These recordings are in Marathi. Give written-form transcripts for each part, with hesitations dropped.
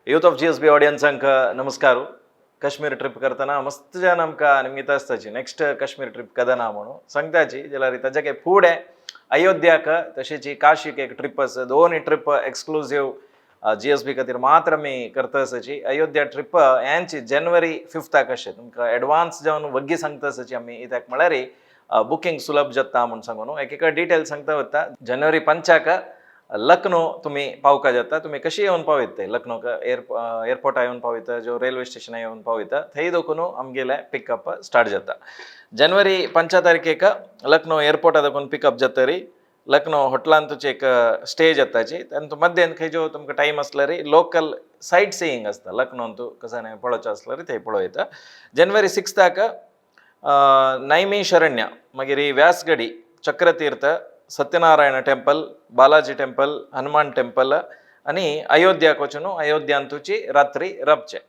youthofgsb ऑडियन्सांक नमस्कार. काश्मीर ट्रिप करताना मस्त जान आमकां निमगीत आसताची नेक्स्ट काश्मीर ट्रिप कदा ना म्हणून सांगताची जाल्यार ताजे काही फूड आहे अयोध्याक तशीच काशीक एक ट्रिप आसा. दोन्ही ट्रिप एक्सक्लुसिव्ह GSB खातीर मात्र आमी करता आसाची. अयोध्या ट्रिप यांची January 5 अशें तुमकां एडवान्स जावन वग्गी सांगता आसाची आमी कित्याक म्हळ्यार बुकींग सुलभ जाता म्हणून सांगून एक डिटेल सांगता वता. January 5 लखनौ तुम्ही पावका जाता. तुम्ही कशी येवन पावयता लखनौ एअरपोर्टा येवन पावयता जो रेल्वे स्टेशन येवन पावयता थंय दोकून आमगेले पिकअप स्टार्ट जाता. January 5 तारखेक लखनौ एअरपोर्टा देखून पिकअप जातरी लखनौ हॉटेलान तुमची एक स्टे जाताची. तातूंत मध्यान खंय जो तुमकां टायम आसल्यार लोकल सायट सीईंग आसता लखनौन तूं कसं पळोवचें आसल्यार थंय पळयता. January 6 नैमिषारण्य मागीर Vyasgaddi Chakratirth Satyanarayan temple Balaji temple Hanuman temple आणि अयोध्याक वचून अयोध्यान तुची रात्री रबचे.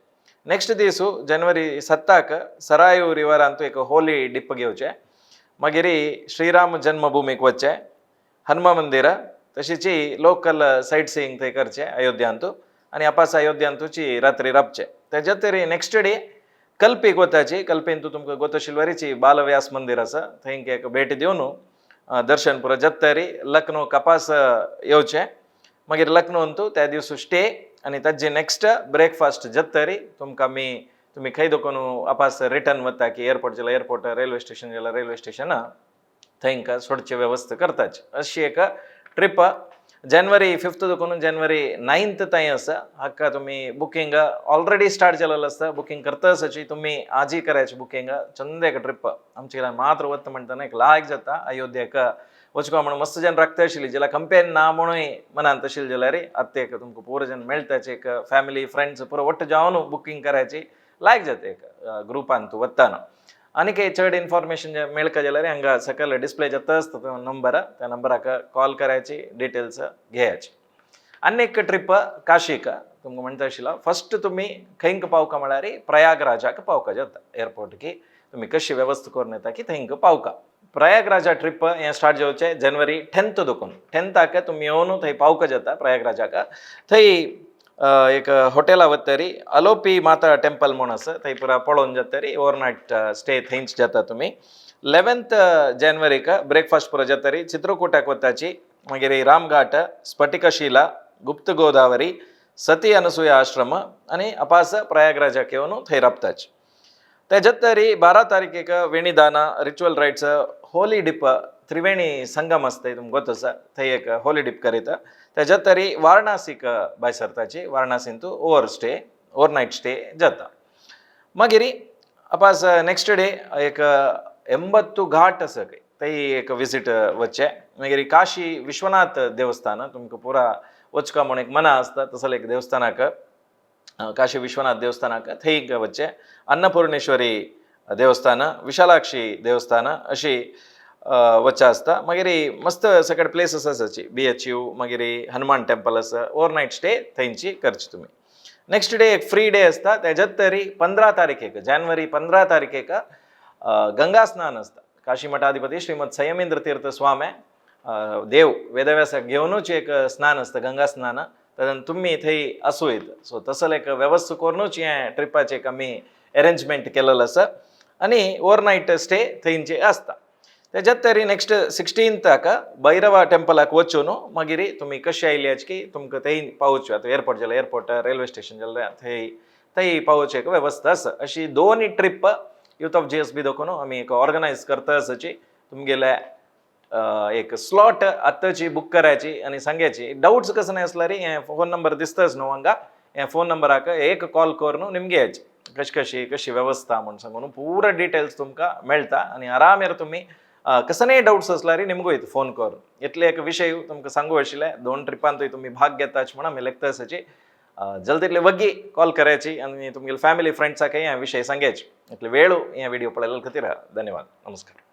नेक्स्ट दीस January 7 सरायू रिवरान तूं एक होली डिप घेवचें. मागीर श्रीराम जन्मभूमीक वचचें हनुमा मंदिर तशीच लोकल सायट सीईंग थंय करचें अयोध्यान तूं आनी आपास अयोध्यान तुची रात्री रबचें. तेज्या तरी नेक्स्ट डे कल्पीक वताची. कल्पेन तूं तुमकां गोतशिल्वरीची बालव्यास मंदिर आसा थंय एक भेट दिवन दर्शन पुरो जत्तरी लखनौ कपास येवचें. मागीर लखनौन तूं त्या दिवस स्टे आनी ताजे नेक्स्ट ब्रेकफास्ट जत्तरी तुमकां तुम्ही खंय दोकून आपास रिटर्न वता की एअरपोर्ट जाल्यार एअरपोर्ट रेल्वे स्टेशन जाल्यार रेल्वे स्टेशन थंय सोडचे वेवस्था करताची. अशी एक ट्रिप January 5 दोकून January 9 ताईं आसा. हाका तुम्ही बुकींग ऑलरेडी स्टार्ट जालेलो आसता. बुकींग करता आसाची तुम्ही आजही करायची बुकींग. चंद एक ट्रिप आमचे मात्र वता म्हणटाना एक लायक जाता अयोध्याक वचपा म्हणून मस्त जन राखता आशिल्ली जाल्यार कंपेन ना म्हणून मनांत आशिल्ली जाल्यार आतां एक तुमकां पुरो जन मेळटाचे एक फॅमिली फ्रेंड्स पुरो वट्ट जावन बुकींग करायची लायक जाता एक ग्रुपान तूं वताना. आनी काही चड इन्फॉर्मेशन मेळका जाल्यार हांगा सकयल डिस्प्ले जाता आसता तो नंबर त्या नंबराक कॉल करायची डिटेल्स घेवयाची. आनी एक ट्रिप काशीक तुमकां म्हणटा आशिल्लो फर्स्ट तुमी खंयक पावका म्हळ्यार प्रयागराजाक पावका जाता. एअरपोर्ट की तुमी कशी वेवस्था करून येता की थंयक पावका. प्रयागराजा ट्रिप हें स्टार्ट जावचें January 10 दोकून 10 तुमी येवन थंय पावका जाता प्रयागराजाक. थंय एक हॉटेला वतरी अलोपी माता टेंपल म्हणून आसा थंय पुरा पळोवन जातरी ओवरनायट स्टे थंयच जाता तुमी. 11th January ब्रेकफास्ट पुरो जातरी चित्रकूटाक वताची. मागीर रामघाट स्फटिकशिला गुप्त गोदावरी सती अनसुया आश्रम आनी अपास प्रयागराजाक येवन थंय राबताची. तेज्या तरी 12 तारखेक वेणीदाना ritual rights Holy deep Triveni Sangam आसता तुमकां गोत आसा थंय एक होली डिप करीता. तेज्या तरी वारणासीक भायर सरताची. वारणासीन तूं ओवरनायट स्टे जाता. मागीर आपास नेक्स्ट डे एक 80 घाट आसा थंय एक विजीट वचचें. मागीर काशी विश्वनाथ देवस्थान तुमकां पुरा वचका म्हणून एक मना आसता तसले एक देवस्थानाक काशी विश्वनाथ देवस्थानाक थंय वचचें. अन्नपूर्णेश्वरी देवस्थान विशालाक्षी देवस्थान अशी वच्चे आसता. मागीर मस्त सगळे प्लेसीस आसाची BHU मागीर हनुमान टेंपल आसा ओवरनायट स्टे थंयची करची तुमी. नेक्स्ट डे एक फ्री डे आसता. तेज्यात तरी 15 तारखेक January 15 तारखेक गंगा स्नान आसता. काशी मठाधिपती श्रीमद संयमेंद्र तीर्थ स्वामी देव वेदव्यासाक घेवनूच एक स्नान आसता गंगा स्नान. तातूंत तुमी थंय आसूं येता. सो तसले एक वेवस्था करूनच हें ट्रिपाचें एक आमी अरेंजमेंट केलेलो आसा आनी ओवरनायट स्टे थंयचे आसता. तेज्यात तरी नेक्स्ट 16th भैरवा टेंपलाक वचून मागीर तुमी कशी आयल्याच की तुमकां थंय पावोवचें. आतां एअरपोर्ट जाल्यार एअरपोर्ट रेल्वे स्टेशन जाल्यार थंय पावोवचें एक वेवस्था आसा. अशी दोन्ही ट्रिप यूथ ऑफ GSB दोकून आमी एक ऑर्गनायज करता आसाची. तुमगेले एक स्लॉट आत्ताची बूक करायची आनी सांगायची. डाउट्स कसं नाही आसल्यार हें फोन नंबर दिसताच न्हू हांगा हें फोन नंबराक एक कॉल करून निमगे यायची कशी वेवस्था म्हणून सांगून पुरो डिटेल्स तुमकां मेळटा आनी आरामेर तुमी कसले डाउट्स आसल्यार निमगो येता फोन करून. इतले एक विशय तुमकां सांगू आशिल्ले 2 ट्रिपान तुमी भाग घेताच म्हणून आमी लेखता आसाची. जल्दीतले वग्गी कॉल करायची आनी तुमगेले फॅमिली फ्रेंड्साक हे विशय सांगायचे. इतले वेळ हे व्हिडिओ पळयल्या खातीर धन्यवाद. नमस्कार.